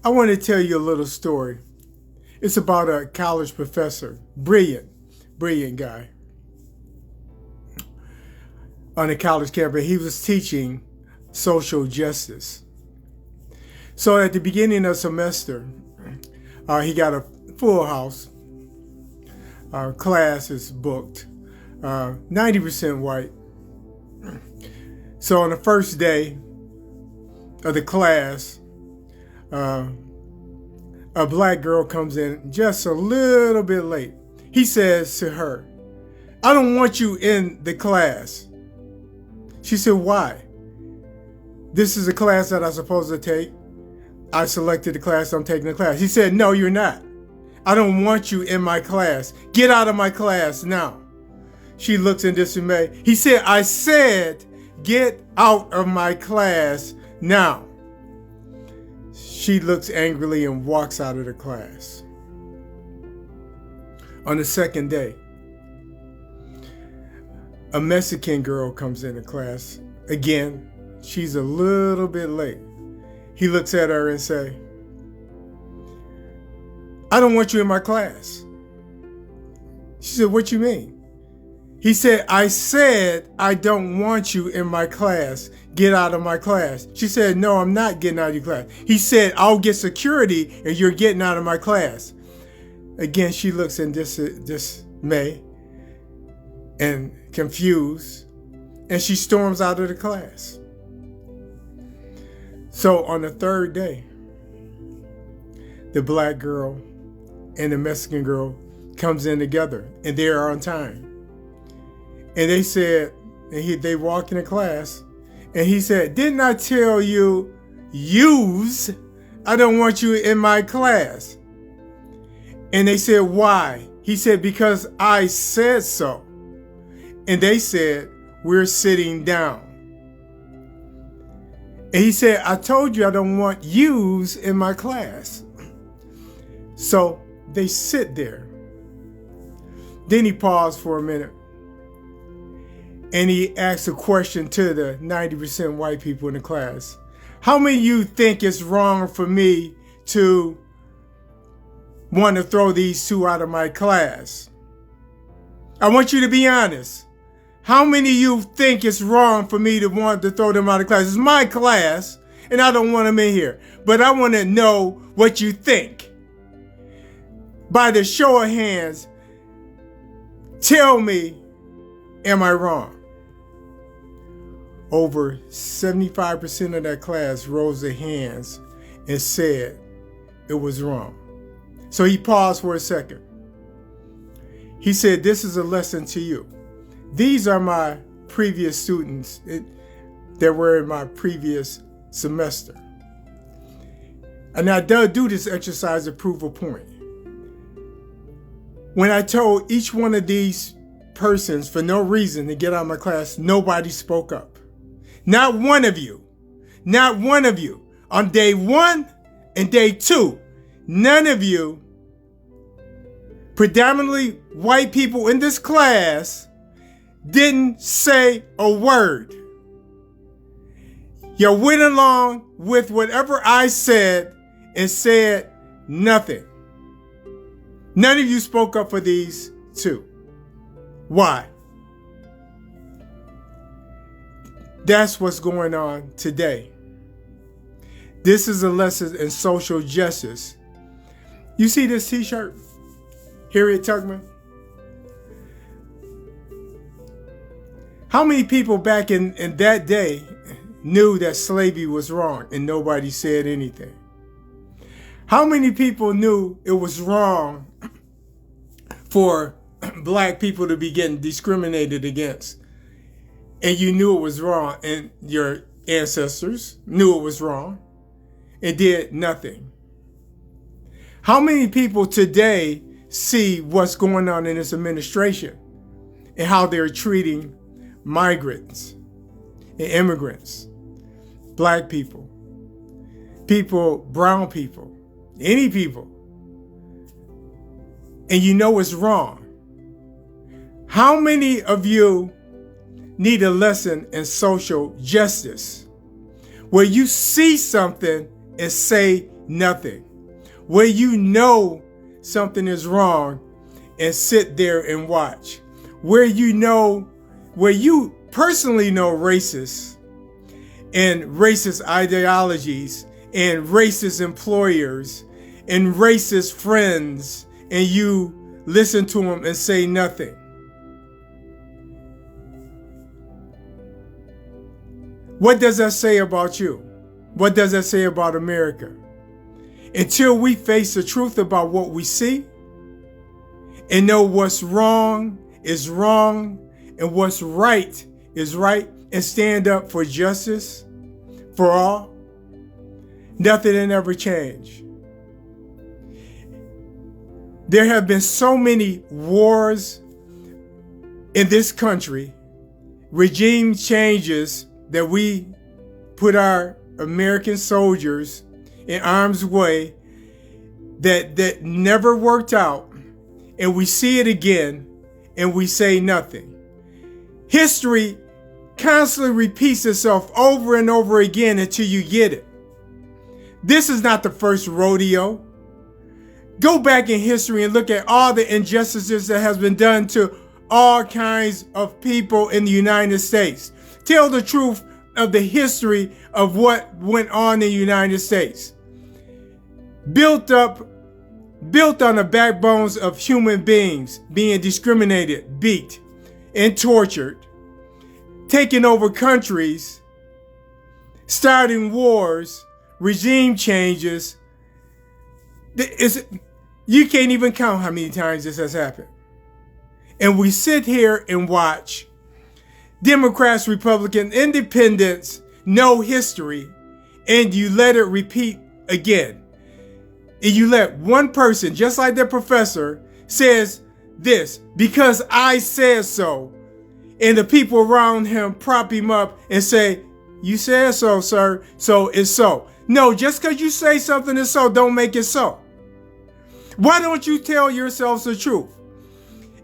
I want to tell you a little story. It's about a college professor, brilliant guy on a college campus. He was teaching social justice. So at the beginning of the semester, he got a full house. Class is booked, 90% white. So on the first day of the class, a black girl comes in just a little bit late. He says to her, "I don't want you in the class." She said, "Why? This is a class that I'm supposed to take. I selected the class, I'm taking the class." He said, "No, you're not. I don't want you in my class. Get out of my class now." She looks in dismay. He said, "I said, get out of my class now." She looks angrily and walks out of the class. On the second day, a Mexican girl comes into class. Again, she's a little bit late. He looks at her and say, "I don't want you in my class." She said, "What you mean?" He said, "I said I don't want you in my class. Get out of my class." She said, "No, I'm not getting out of your class." He said, "I'll get security if you're getting out of my class." Again, she looks in dismay and confused, and she storms out of the class. So on the third day, the black girl and the Mexican girl comes in together, and they are on time. And they said, they walk in the class, and he said, "Didn't I tell you, I don't want you in my class?" And they said, "Why?" He said, "Because I said so." And they said, "We're sitting down." And he said, "I told you I don't want yous in my class." So they sit there. Then he paused for a minute. And he asked a question to the 90% white people in the class. "How many of you think it's wrong for me to want to throw these two out of my class? I want you to be honest. How many of you think it's wrong for me to want to throw them out of class? It's my class, and I don't want them in here. But I want to know what you think. By the show of hands, tell me, am I wrong?" Over 75% of that class rose their hands and said it was wrong. So he paused for a second. He said, "This is a lesson to you. These are my previous students that were in my previous semester. And I do this exercise to prove a point. When I told each one of these persons for no reason to get out of my class, nobody spoke up. Not one of you. Not one of you. On day 1 and day 2, none of you, predominantly white people in this class, didn't say a word. You went along with whatever I said and said nothing. None of you spoke up for these two. Why? That's what's going on today. This is a lesson in social justice. You see this t-shirt? Harriet Tubman? How many people back in that day knew that slavery was wrong and nobody said anything? How many people knew it was wrong for black people to be getting discriminated against? And you knew it was wrong, and your ancestors knew it was wrong and did nothing. How many people today see what's going on in this administration and how they're treating migrants and immigrants, black people, brown people, any people, and you know it's wrong? How many of you need a lesson in social justice where you see something and say nothing. Where you know something is wrong and sit there and watch. Where you personally know racists and racist ideologies and racist employers and racist friends, and you listen to them and say nothing. What does that say about you? What does that say about America? Until we face the truth about what we see and know what's wrong is wrong and what's right is right, and stand up for justice for all, nothing will ever change. There have been so many wars in this country, regime changes that we put our American soldiers in harm's way that never worked out, and we see it again and we say nothing. History constantly repeats itself over and over again until you get it. This is not the first rodeo. Go back in history and look at all the injustices that has been done to all kinds of people in the United States. Tell the truth of the history of what went on in the United States. Built on the backbones of human beings being discriminated, beat, and tortured, taking over countries, starting wars, regime changes. You can't even count how many times this has happened. And we sit here and watch Democrats, Republicans, Independents know history, and you let it repeat again. And you let one person, just like their professor, says this, because I said so. And the people around him prop him up and say, you said so, sir, so it's so. No, just because you say something is so, don't make it so. Why don't you tell yourselves the truth?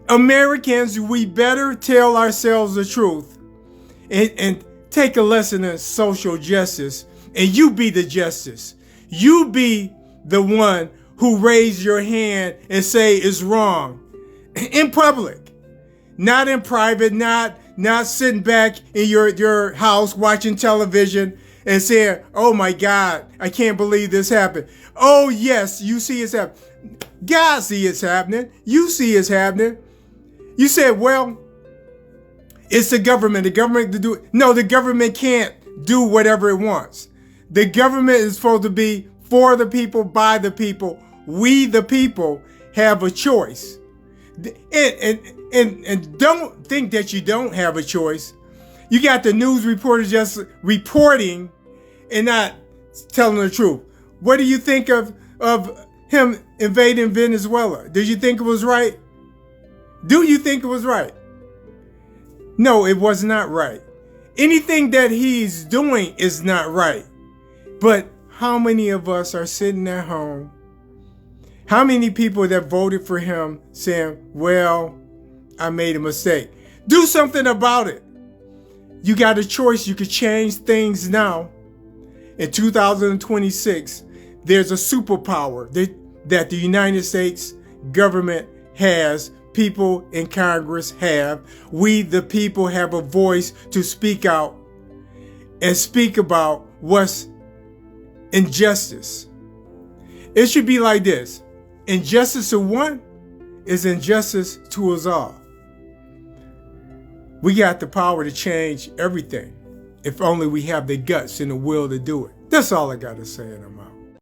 Americans, we better tell ourselves the truth and take a lesson in social justice, and you be the justice. You be the one who raise your hand and say it's wrong in public, not in private, not sitting back in your house watching television and saying, oh my God, I can't believe this happened. Oh yes, you see it's happening. God see it's happening. You see it's happening. You said, well, it's the government. The government to do it. No, the government can't do whatever it wants. The government is supposed to be for the people, by the people. We, the people, have a choice. And don't think that you don't have a choice. You got the news reporters just reporting and not telling the truth. What do you think of him invading Venezuela? Did you think it was right? Do you think it was right? No, it was not right. Anything that he's doing is not right. But how many of us are sitting at home? How many people that voted for him saying, well, I made a mistake? Do something about it. You got a choice. You could change things now. In 2026, there's a superpower that the United States government has. People in Congress have. We, the people, have a voice to speak out and speak about what's injustice. It should be like this. Injustice to one is injustice to us all. We got the power to change everything if only we have the guts and the will to do it. That's all I got to say, and I'm out.